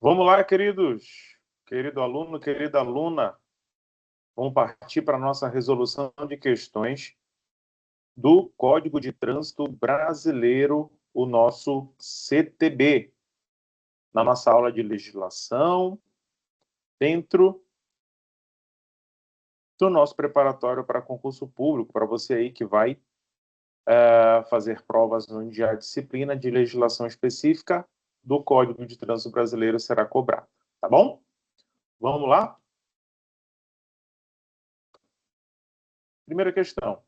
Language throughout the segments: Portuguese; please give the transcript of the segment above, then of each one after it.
Vamos lá, queridos. Querido aluno, querida aluna, vamos partir para a nossa resolução de questões do Código de Trânsito Brasileiro, o nosso CTB, na nossa aula de legislação, dentro do nosso preparatório para concurso público, para você aí que vai fazer provas onde a disciplina de legislação específica do Código de Trânsito Brasileiro será cobrada, tá bom? Vamos lá? Primeira questão.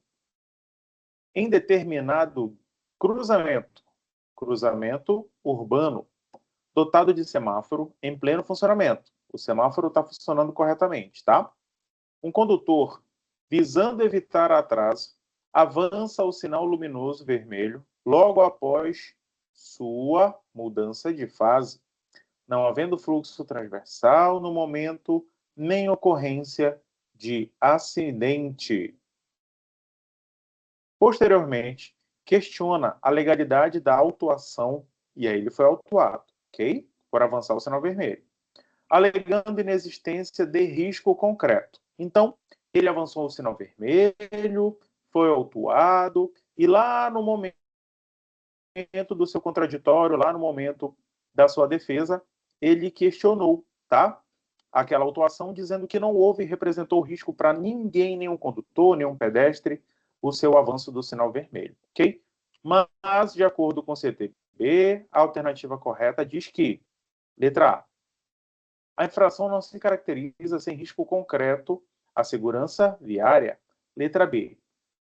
Em determinado cruzamento urbano, dotado de semáforo em pleno funcionamento. O semáforo está funcionando corretamente, tá? Um condutor, visando evitar atraso, avança o sinal luminoso vermelho logo após sua mudança de fase, não havendo fluxo transversal no momento, nem ocorrência de acidente. Posteriormente, questiona a legalidade da autuação, e aí ele foi autuado, ok? Por avançar o sinal vermelho, alegando inexistência de risco concreto. Então, ele avançou o sinal vermelho, foi autuado, e lá no momento do seu contraditório, lá no momento da sua defesa, ele questionou, tá? Aquela autuação, dizendo que não houve e representou risco para ninguém, nenhum condutor, nenhum pedestre, o seu avanço do sinal vermelho, ok? Mas, de acordo com o CTB, a alternativa correta diz que, letra A infração não se caracteriza sem risco concreto à segurança viária. Letra B,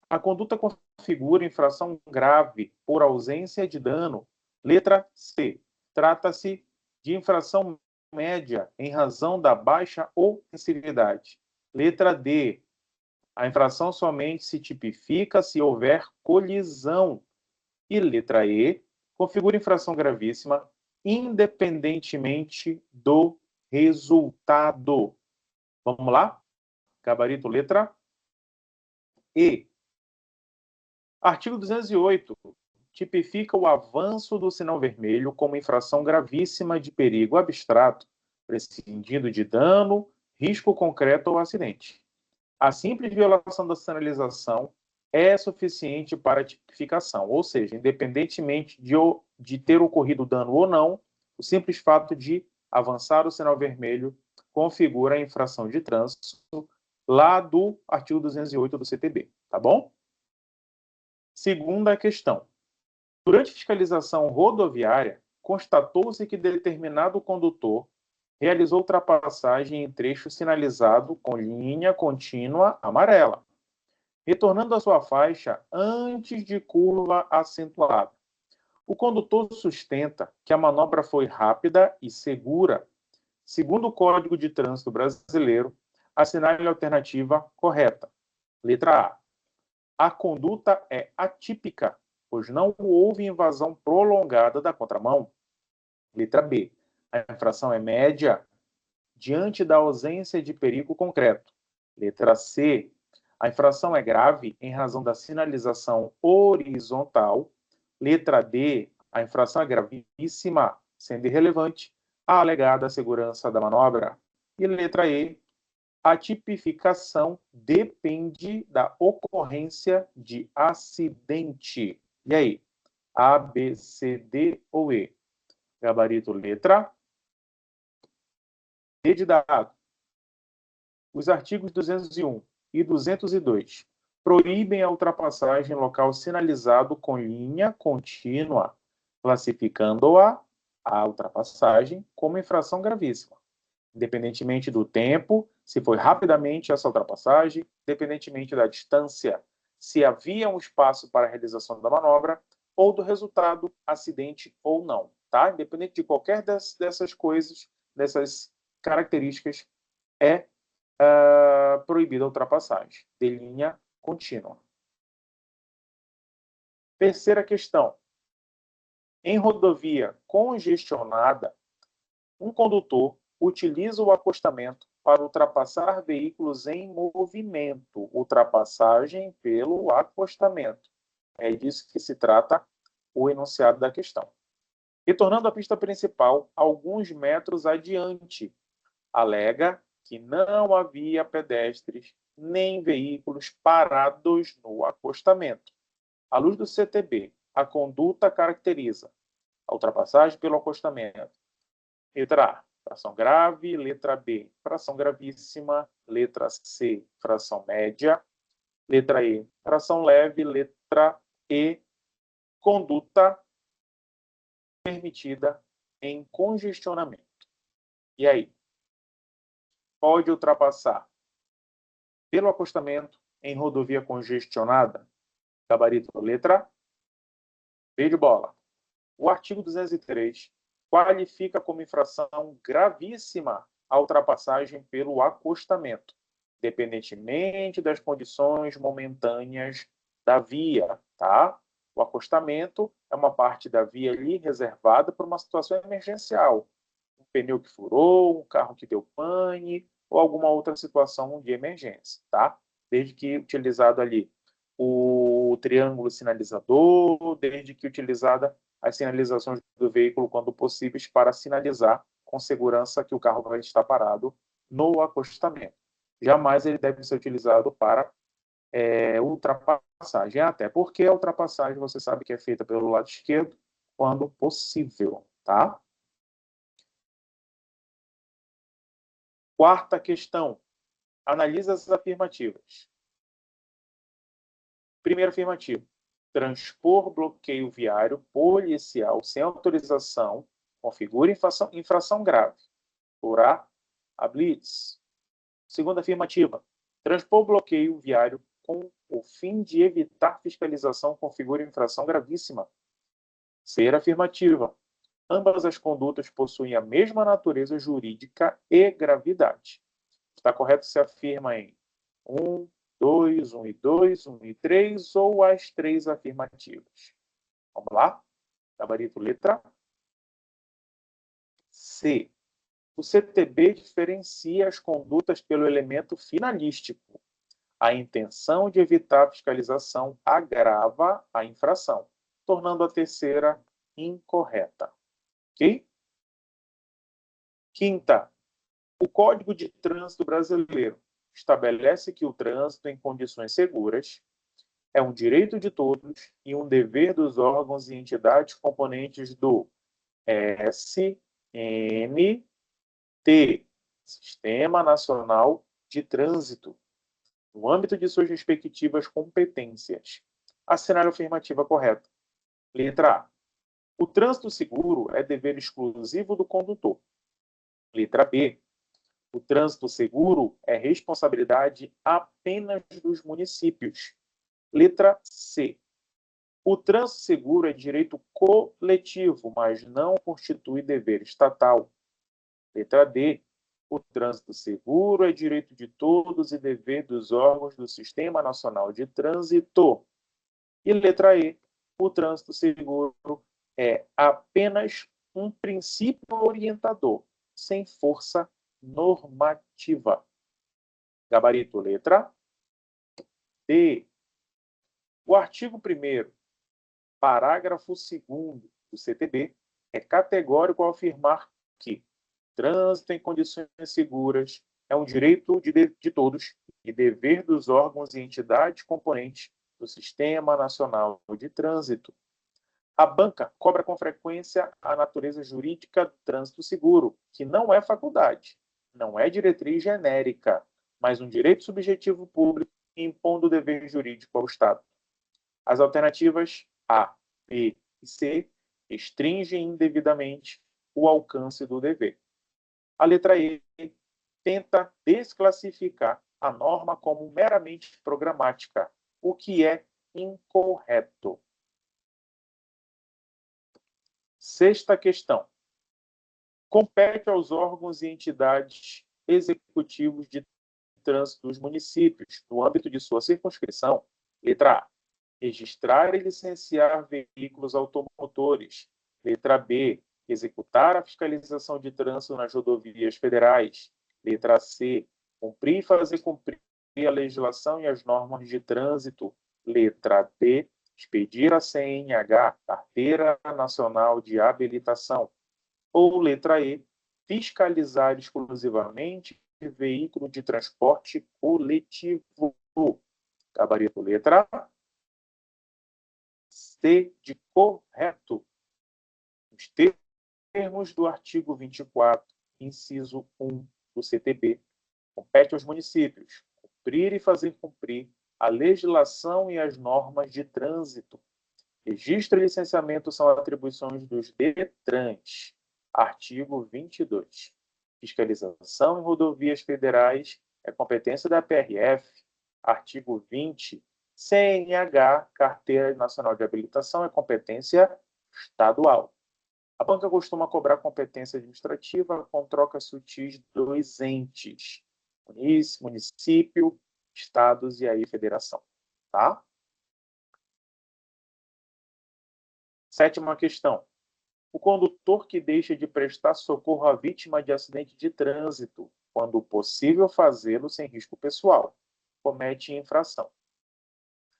a conduta configura infração grave por ausência de dano. Letra C, trata-se de infração média em razão da baixa ofensividade. Letra D, a infração somente se tipifica se houver colisão. E letra E, configura infração gravíssima independentemente do resultado. Vamos lá? Gabarito letra E. Artigo 208. Tipifica o avanço do sinal vermelho como infração gravíssima de perigo abstrato, prescindindo de dano, risco concreto ou acidente. A simples violação da sinalização é suficiente para a tipificação, ou seja, independentemente de ter ocorrido dano ou não, o simples fato de avançar o sinal vermelho configura a infração de trânsito lá do artigo 208 do CTB, tá bom? Segunda questão. Durante fiscalização rodoviária, constatou-se que determinado condutor realizou ultrapassagem em trecho sinalizado com linha contínua amarela, retornando à sua faixa antes de curva acentuada. O condutor sustenta que a manobra foi rápida e segura. Segundo o Código de Trânsito Brasileiro, assinale a alternativa correta. Letra A. A conduta é atípica, pois não houve invasão prolongada da contramão. Letra B. A infração é média, diante da ausência de perigo concreto. Letra C. A infração é grave em razão da sinalização horizontal. Letra D. A infração é gravíssima, sendo irrelevante a alegada segurança da manobra. E letra E. A tipificação depende da ocorrência de acidente. E aí? A, B, C, D ou E? Gabarito letra D de dado. Os artigos 201 e 202 proíbem a ultrapassagem em local sinalizado com linha contínua, classificando-a ultrapassagem como infração gravíssima, independentemente do tempo, se foi rapidamente essa ultrapassagem, independentemente da distância, se havia um espaço para a realização da manobra, ou do resultado, acidente ou não, tá? Independente de qualquer dessas coisas, dessas características, é proibida a ultrapassagem de linha contínua. Terceira questão. Em rodovia congestionada, um condutor utiliza o acostamento para ultrapassar veículos em movimento. Ultrapassagem pelo acostamento. É disso que se trata o enunciado da questão. Retornando à pista principal, alguns metros adiante, alega que não havia pedestres nem veículos parados no acostamento. À luz do CTB, a conduta caracteriza a ultrapassagem pelo acostamento. Letra A, fração grave. Letra B, fração gravíssima. Letra C, fração média. Letra E, fração leve. Letra E, conduta permitida em congestionamento. E aí? Pode ultrapassar pelo acostamento em rodovia congestionada? Gabarito letra B de bola. O artigo 203 qualifica como infração gravíssima a ultrapassagem pelo acostamento, independentemente das condições momentâneas da via, tá? O acostamento é uma parte da via ali reservada para uma situação emergencial. Um pneu que furou, um carro que deu pane ou alguma outra situação de emergência, tá? Desde que utilizado ali o triângulo sinalizador, desde que utilizada as sinalizações do veículo quando possíveis para sinalizar com segurança que o carro vai estar parado no acostamento. Jamais ele deve ser utilizado para ultrapassagem, até porque a ultrapassagem você sabe que é feita pelo lado esquerdo quando possível, tá? Quarta questão. Analisa as afirmativas. Primeira afirmativa. Transpor bloqueio viário policial sem autorização configura infração grave. Por A blitz. Segunda afirmativa. Transpor bloqueio viário com o fim de evitar fiscalização configura infração gravíssima. Terceira afirmativa. Ambas as condutas possuem a mesma natureza jurídica e gravidade. Está correto se afirma em 1, 2, 1 e 2, 1 e 3 ou as três afirmativas. Vamos lá? Gabarito letra C. O CTB diferencia as condutas pelo elemento finalístico. A intenção de evitar a fiscalização agrava a infração, tornando a terceira incorreta. Ok? Quinta. O Código de Trânsito Brasileiro estabelece que o trânsito em condições seguras é um direito de todos e um dever dos órgãos e entidades componentes do SNT, Sistema Nacional de Trânsito, no âmbito de suas respectivas competências. Assinale a afirmativa correta. Letra A. O trânsito seguro é dever exclusivo do condutor. Letra B. O trânsito seguro é responsabilidade apenas dos municípios. Letra C. O trânsito seguro é direito coletivo, mas não constitui dever estatal. Letra D. O trânsito seguro é direito de todos e dever dos órgãos do Sistema Nacional de Trânsito. E letra E. O trânsito seguro é apenas um princípio orientador, sem força normativa. Gabarito letra D. O artigo 1º, parágrafo 2º do CTB é categórico ao afirmar que trânsito em condições seguras é um direito de todos e dever dos órgãos e entidades componentes do Sistema Nacional de Trânsito. A banca cobra com frequência a natureza jurídica do trânsito seguro, que não é faculdade, não é diretriz genérica, mas um direito subjetivo público impondo o dever jurídico ao Estado. As alternativas A, B e C restringem indevidamente o alcance do dever. A letra E tenta desclassificar a norma como meramente programática, o que é incorreto. Sexta questão. Compete aos órgãos e entidades executivos de trânsito dos municípios, no âmbito de sua circunscrição, letra A, registrar e licenciar veículos automotores. Letra B, executar a fiscalização de trânsito nas rodovias federais. Letra C, cumprir e fazer cumprir a legislação e as normas de trânsito. Letra D, expedir a CNH, Carteira Nacional de Habilitação. Ou letra E, fiscalizar exclusivamente veículo de transporte coletivo. Gabarito letra C de correto. Os termos do artigo 24, inciso 1 do CTB, compete aos municípios cumprir e fazer cumprir a legislação e as normas de trânsito. Registro e licenciamento são atribuições dos DETRANs. Artigo 22. Fiscalização em rodovias federais é competência da PRF. Artigo 20. CNH, Carteira Nacional de Habilitação, é competência estadual. A banca costuma cobrar competência administrativa com trocas sutis dos entes. Município, estados e aí federação. Tá? Sétima questão. O condutor que deixa de prestar socorro à vítima de acidente de trânsito, quando possível fazê-lo sem risco pessoal, comete infração.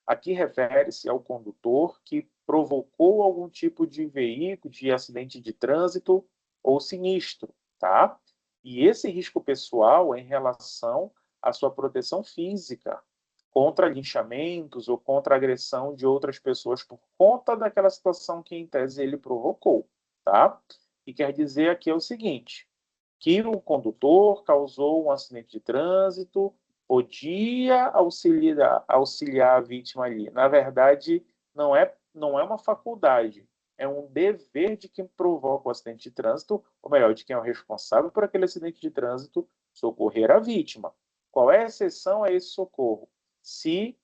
Aqui refere-se ao condutor que provocou algum tipo de veículo de acidente de trânsito ou sinistro, tá? E esse risco pessoal é em relação à sua proteção física contra linchamentos ou contra a agressão de outras pessoas por conta daquela situação que, em tese, ele provocou, tá? E quer dizer aqui é o seguinte, que o condutor causou um acidente de trânsito, podia auxiliar a vítima ali. Na verdade, não é uma faculdade, é um dever de quem provoca o acidente de trânsito, ou melhor, de quem é o responsável por aquele acidente de trânsito, socorrer a vítima. Qual é a exceção a esse socorro? Se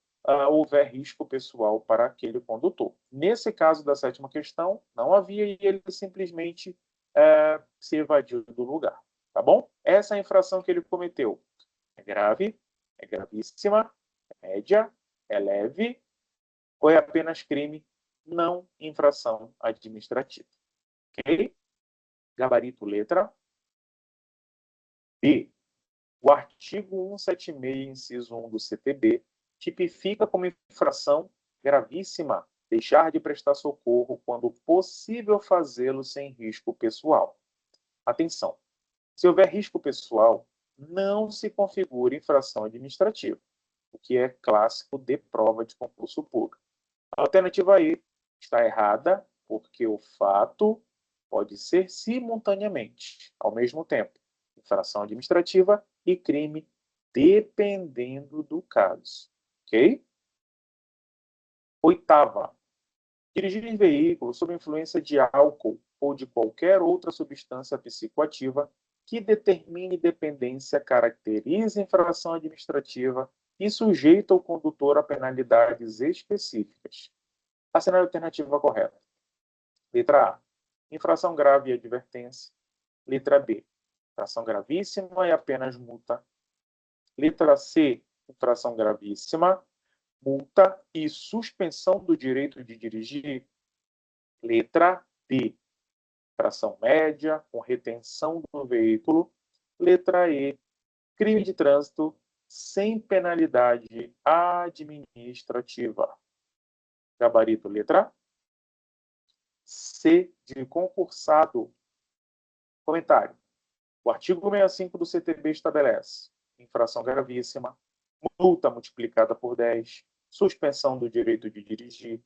houver risco pessoal para aquele condutor. Nesse caso da sétima questão, não havia e ele simplesmente se evadiu do lugar. Tá bom? Essa é a infração que ele cometeu. É grave, é gravíssima, é média, é leve, ou é apenas crime, não infração administrativa. Ok? Gabarito letra B. O artigo 176, inciso 1 do CTB, tipifica como infração gravíssima deixar de prestar socorro quando possível fazê-lo sem risco pessoal. Atenção! Se houver risco pessoal, não se configura infração administrativa, o que é clássico de prova de concurso público. A alternativa E está errada, porque o fato pode ser simultaneamente, ao mesmo tempo, infração administrativa e crime, dependendo do caso. Ok? Oitava. Dirigir veículo sob influência de álcool ou de qualquer outra substância psicoativa que determine dependência caracteriza infração administrativa e sujeita o condutor a penalidades específicas. Assinale a alternativa correta. Letra A. Infração grave e advertência. Letra B. Infração gravíssima e apenas multa. Letra C. Infração gravíssima, multa e suspensão do direito de dirigir. Letra D. Infração média, com retenção do veículo. Letra E. Crime de trânsito sem penalidade administrativa. Gabarito letra C de concursado. Comentário. O artigo 65 do CTB estabelece infração gravíssima, multa multiplicada por 10, suspensão do direito de dirigir.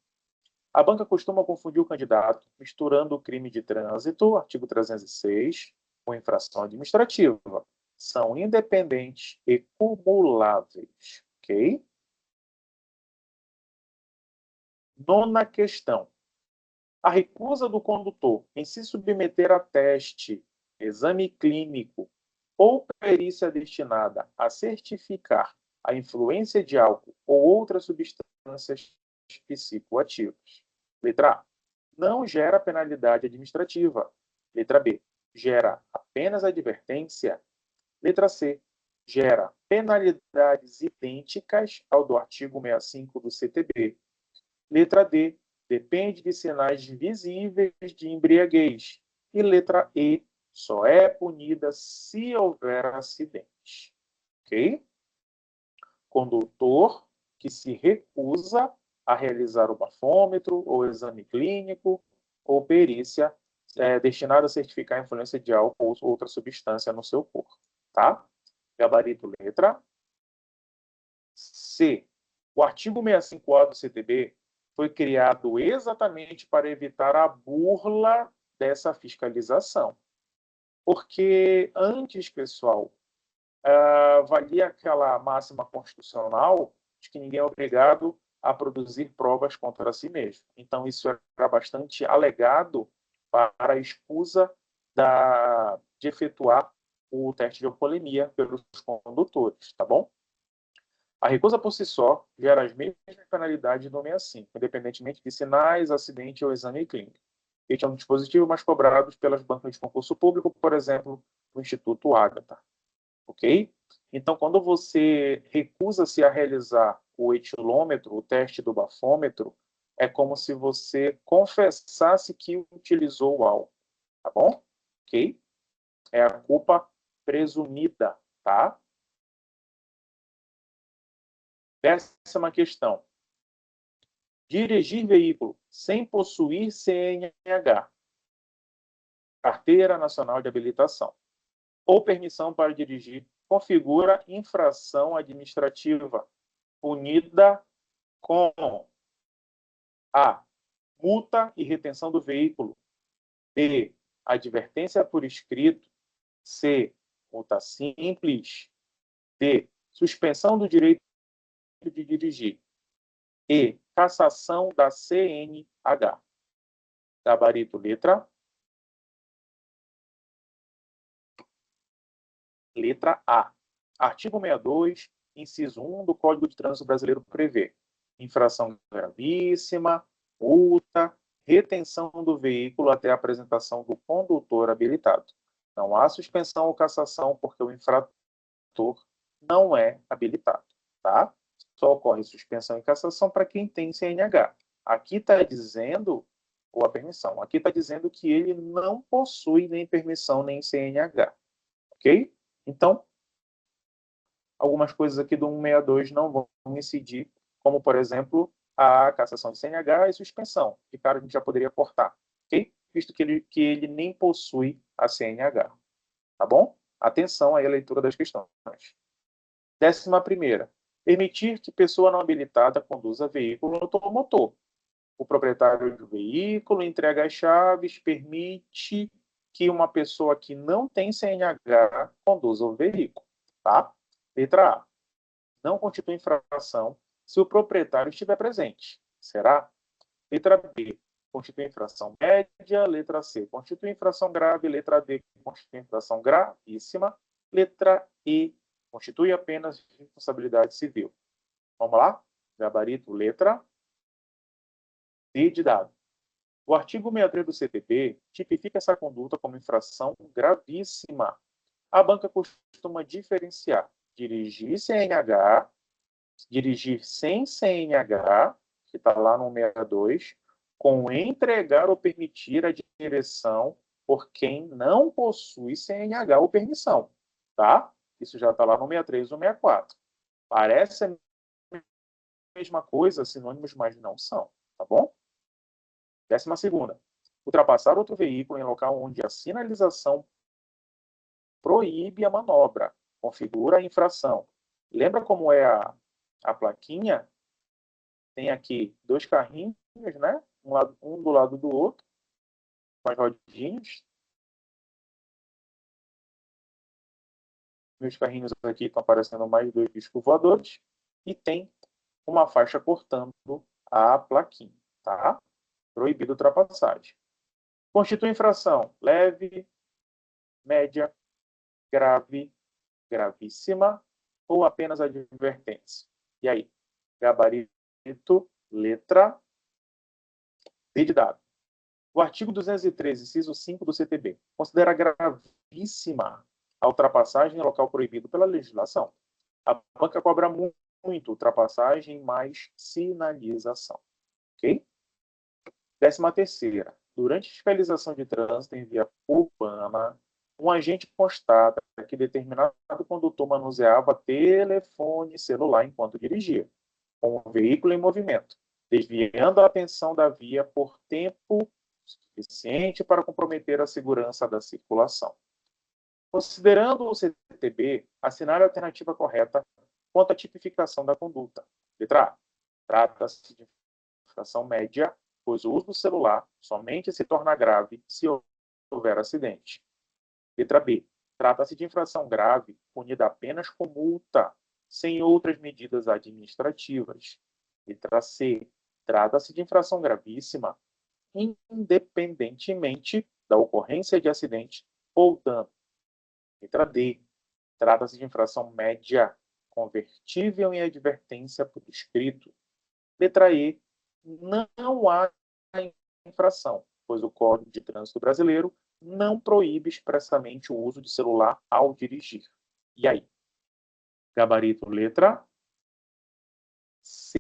A banca costuma confundir o candidato misturando o crime de trânsito, artigo 306, com infração administrativa. São independentes e cumuláveis. Ok? Nona questão. A recusa do condutor em se submeter a teste, exame clínico ou perícia destinada a certificar a influência de álcool ou outras substâncias psicoativas. Letra A. Não gera penalidade administrativa. Letra B. Gera apenas advertência. Letra C. Gera penalidades idênticas ao do artigo 65 do CTB. Letra D. Depende de sinais visíveis de embriaguez. E letra E. Só é punida se houver acidente. Ok? Condutor que se recusa a realizar o bafômetro, ou exame clínico, ou perícia destinada a certificar a influência de álcool ou outra substância no seu corpo. Tá? Gabarito letra C. O artigo 654 do CTB foi criado exatamente para evitar a burla dessa fiscalização. Porque antes, pessoal, valia aquela máxima constitucional de que ninguém é obrigado a produzir provas contra si mesmo. Então, isso era bastante alegado para a escusa de efetuar o teste de alcoolemia pelos condutores, tá bom? A recusa por si só gera as mesmas penalidades do 65, independentemente de sinais, acidente ou exame clínico. Este é um dispositivo mais cobrado pelas bancas de concurso público, por exemplo, o Instituto Ágata. Ok? Então, quando você recusa-se a realizar o etilômetro, o teste do bafômetro, é como se você confessasse que utilizou o álcool. Tá bom? Ok? É a culpa presumida, tá? Décima questão. Dirigir veículo sem possuir CNH, Carteira Nacional de Habilitação, ou permissão para dirigir, configura infração administrativa punida com A. Multa e retenção do veículo. B. Advertência por escrito. C. Multa simples. D. Suspensão do direito de dirigir. E. Cassação da CNH. Gabarito letra. Letra A. Artigo 62, inciso 1 do Código de Trânsito Brasileiro prevê infração gravíssima, multa, retenção do veículo até a apresentação do condutor habilitado. Não há suspensão ou cassação porque o infrator não é habilitado, tá? Só ocorre suspensão e cassação para quem tem CNH. Aqui está dizendo, ou a permissão, aqui está dizendo que ele não possui nem permissão nem CNH, ok? Então, algumas coisas aqui do 162 não vão incidir, como, por exemplo, a cassação de CNH e suspensão. De cara, a gente já poderia cortar, ok? Visto que ele nem possui a CNH. Tá bom? Atenção aí à leitura das questões. 11ª. Permitir que pessoa não habilitada conduza veículo automotor. O proprietário do veículo entrega as chaves, permite que uma pessoa que não tem CNH conduza o veículo. Tá? Letra A. Não constitui infração se o proprietário estiver presente. Será? Letra B. Constitui infração média. Letra C. Constitui infração grave. Letra D. Constitui infração gravíssima. Letra E. Constitui apenas responsabilidade civil. Vamos lá? Gabarito, letra D de dado. O artigo 63 do CTB tipifica essa conduta como infração gravíssima. A banca costuma diferenciar dirigir CNH, dirigir sem CNH, que está lá no 62, com entregar ou permitir a direção por quem não possui CNH ou permissão. Tá? Isso já está lá no 63 ou 64. Parece a mesma coisa, sinônimos, mas não são. Tá bom? 12ª. Ultrapassar outro veículo em local onde a sinalização proíbe a manobra. Configura a infração. Lembra como é a plaquinha? Tem aqui dois carrinhos, né? Um do lado do outro, com as rodinhas. Meus carrinhos aqui estão aparecendo mais dois discos voadores. E tem uma faixa cortando a plaquinha, tá? Proibido ultrapassagem. Constitui infração leve, média, grave, gravíssima ou apenas advertência. E aí? Gabarito, letra D de dado. O artigo 213, inciso 5 do CTB, considera gravíssima a ultrapassagem em local proibido pela legislação. A banca cobra muito ultrapassagem mais sinalização. Ok? 13ª. Durante a fiscalização de trânsito em via urbana, um agente constata que determinado condutor manuseava telefone celular enquanto dirigia, com o veículo em movimento. desviando a atenção da via por tempo suficiente para comprometer a segurança da circulação. Considerando o CTB, assinale a alternativa correta quanto à tipificação da conduta. Letra A. Trata-se de infração média, pois o uso do celular somente se torna grave se houver acidente. Letra B. Trata-se de infração grave, punida apenas com multa, sem outras medidas administrativas. Letra C. Trata-se de infração gravíssima, independentemente da ocorrência de acidente ou dano. Letra D. Trata-se de infração média, convertível em advertência por escrito. Letra E. Não há infração, pois o Código de Trânsito Brasileiro não proíbe expressamente o uso de celular ao dirigir. E aí? Gabarito letra C.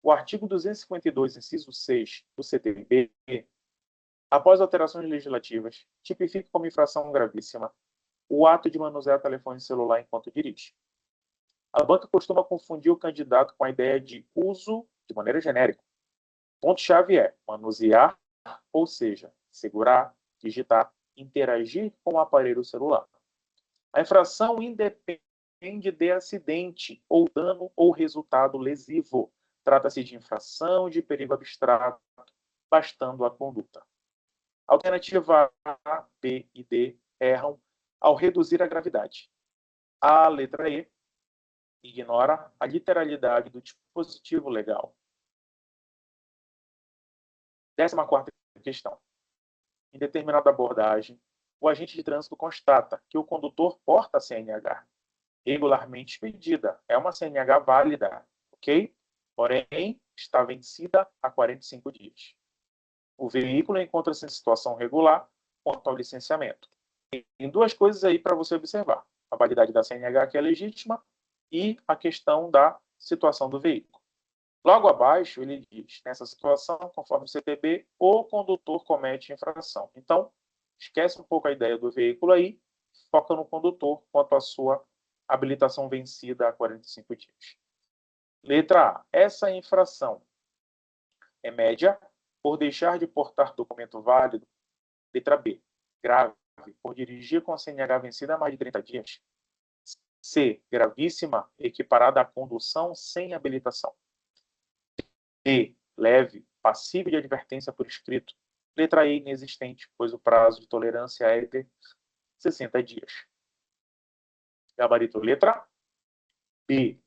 O artigo 252, inciso 6 do CTB, após alterações legislativas, tipifica como infração gravíssima o ato de manusear telefone celular enquanto dirige. A banca costuma confundir o candidato com a ideia de uso de maneira genérica. O ponto-chave é manusear, ou seja, segurar, digitar, interagir com o aparelho celular. A infração independe de acidente ou dano ou resultado lesivo. Trata-se de infração de perigo abstrato, bastando a conduta. Alternativa A, B e D erram ao reduzir a gravidade. A letra E ignora a literalidade do dispositivo legal. 14ª questão. Em determinada abordagem, o agente de trânsito constata que o condutor porta a CNH regularmente expedida. É uma CNH válida, ok? Porém, está vencida há 45 dias. O veículo encontra-se em situação regular quanto ao licenciamento. Tem duas coisas aí para você observar. A validade da CNH, que é legítima, e a questão da situação do veículo. Logo abaixo, ele diz, nessa situação, conforme o CTB, o condutor comete infração. Então, esquece um pouco a ideia do veículo aí, foca no condutor quanto à sua habilitação vencida há 45 dias. Letra A. Essa infração é média por deixar de portar documento válido. Letra B. Grave por dirigir com a CNH vencida há mais de 30 dias. C. Gravíssima, equiparada à condução sem habilitação. D. Leve, passível de advertência por escrito. Letra E. Inexistente, pois o prazo de tolerância é de 60 dias. Gabarito letra B.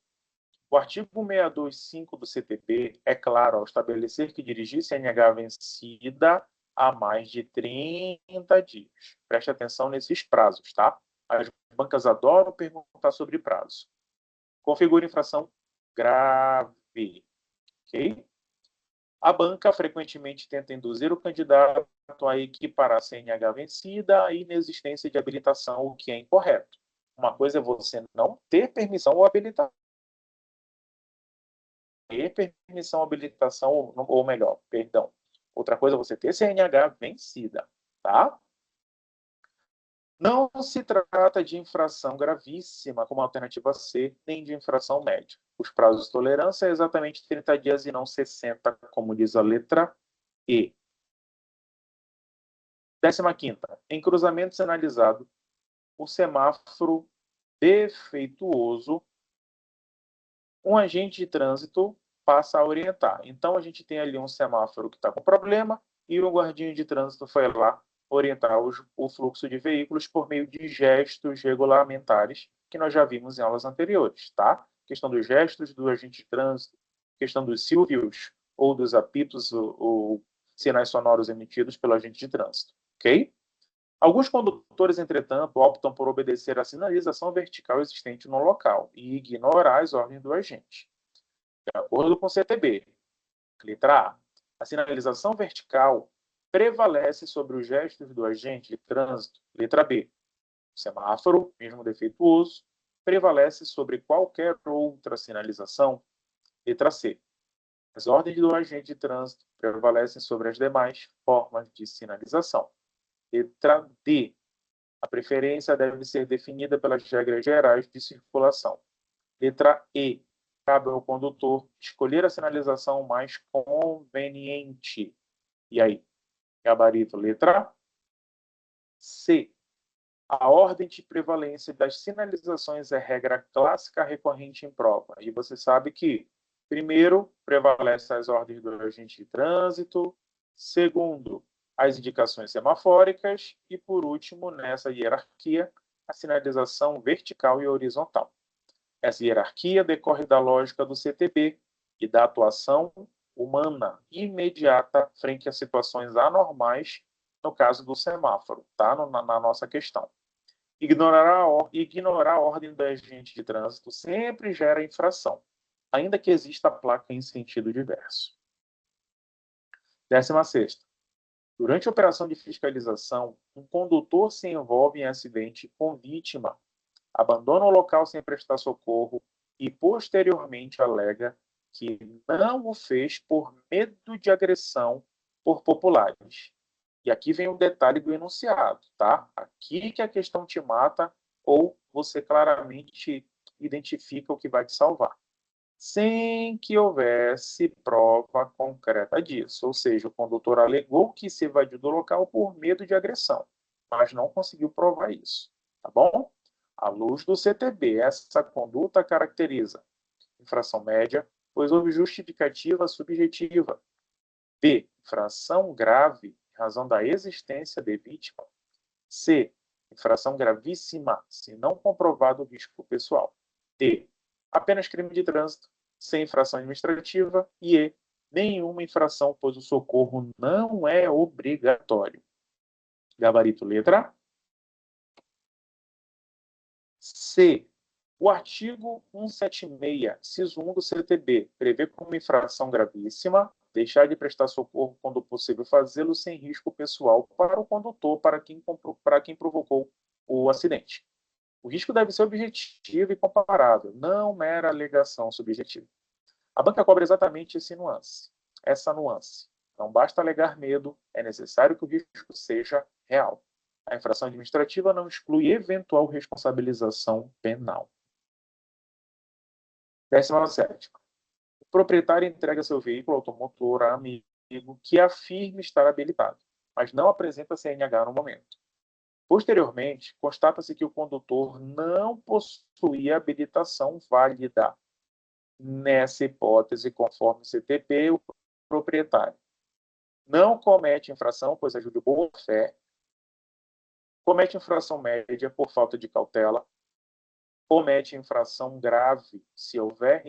O artigo 625 do CTB é claro ao estabelecer que dirigir CNH vencida há mais de 30 dias. Preste atenção nesses prazos, tá? As bancas adoram perguntar sobre prazo. Configura infração grave, ok? A banca frequentemente tenta induzir o candidato a equiparar a CNH vencida à inexistência de habilitação, o que é incorreto. Uma coisa é você não ter permissão ou habilitação. Ter permissão ou habilitação, ou melhor, perdão. Outra coisa é você ter CNH vencida, tá? Não se trata de infração gravíssima, como alternativa C, nem de infração média. Os prazos de tolerância é exatamente 30 dias e não 60, como diz a letra E. 15ª. Em cruzamento sinalizado, o semáforo defeituoso, um agente de trânsito passa a orientar. Então, a gente tem ali um semáforo que está com problema e o guardinha de trânsito foi lá orientar o fluxo de veículos por meio de gestos regulamentares, que nós já vimos em aulas anteriores, tá? Questão dos gestos do agente de trânsito, questão dos sílvios ou dos apitos ou sinais sonoros emitidos pelo agente de trânsito, ok? Alguns condutores, entretanto, optam por obedecer à sinalização vertical existente no local e ignorar as ordens do agente. De acordo com o CTB, letra A, a sinalização vertical prevalece sobre os gestos do agente de trânsito. Letra B, o semáforo, mesmo defeituoso, prevalece sobre qualquer outra sinalização. Letra C, as ordens do agente de trânsito prevalecem sobre as demais formas de sinalização. Letra D, a preferência deve ser definida pelas regras gerais de circulação. Letra E, cabe ao condutor escolher a sinalização mais conveniente. E aí? Gabarito, letra C. A ordem de prevalência das sinalizações é regra clássica recorrente em prova. E você sabe que, primeiro, prevalece as ordens do agente de trânsito, segundo, as indicações semafóricas e, por último, nessa hierarquia, a sinalização vertical e horizontal. Essa hierarquia decorre da lógica do CTB e da atuação humana imediata frente a situações anormais, no caso do semáforo, tá? Na nossa questão. Ignorar a ordem do agente de trânsito sempre gera infração, ainda que exista a placa em sentido diverso. 16ª. Durante a operação de fiscalização, um condutor se envolve em acidente com vítima, abandona o local sem prestar socorro e, posteriormente, alega que não o fez por medo de agressão por populares. E aqui vem o detalhe do enunciado, tá? Aqui que a questão te mata ou você claramente identifica o que vai te salvar. Sem que houvesse prova concreta disso. Ou seja, o condutor alegou que se evadiu do local por medo de agressão, mas não conseguiu provar isso. Tá bom? À luz do CTB, essa conduta caracteriza infração média, pois houve justificativa subjetiva. B. Infração grave, em razão da existência de vítima. C. Infração gravíssima, se não comprovado o risco pessoal. D. Apenas crime de trânsito, sem infração administrativa. E E. Nenhuma infração, pois o socorro não é obrigatório. Gabarito letra A. C. O artigo 176, inciso 1 do CTB, prevê como infração gravíssima deixar de prestar socorro quando possível fazê-lo sem risco pessoal para o condutor, para quem provocou o acidente. O risco deve ser objetivo e comparável, não mera alegação subjetiva. A banca cobra exatamente essa nuance. Não basta alegar medo, é necessário que o risco seja real. A infração administrativa não exclui eventual responsabilização penal. 17ª. O proprietário entrega seu veículo automotor a amigo que afirme estar habilitado, mas não apresenta CNH no momento. Posteriormente, constata-se que o condutor não possuía habilitação válida. Nessa hipótese, conforme o CTP, o proprietário não comete infração, pois agiu de boa fé, comete infração média por falta de cautela, comete infração grave se houver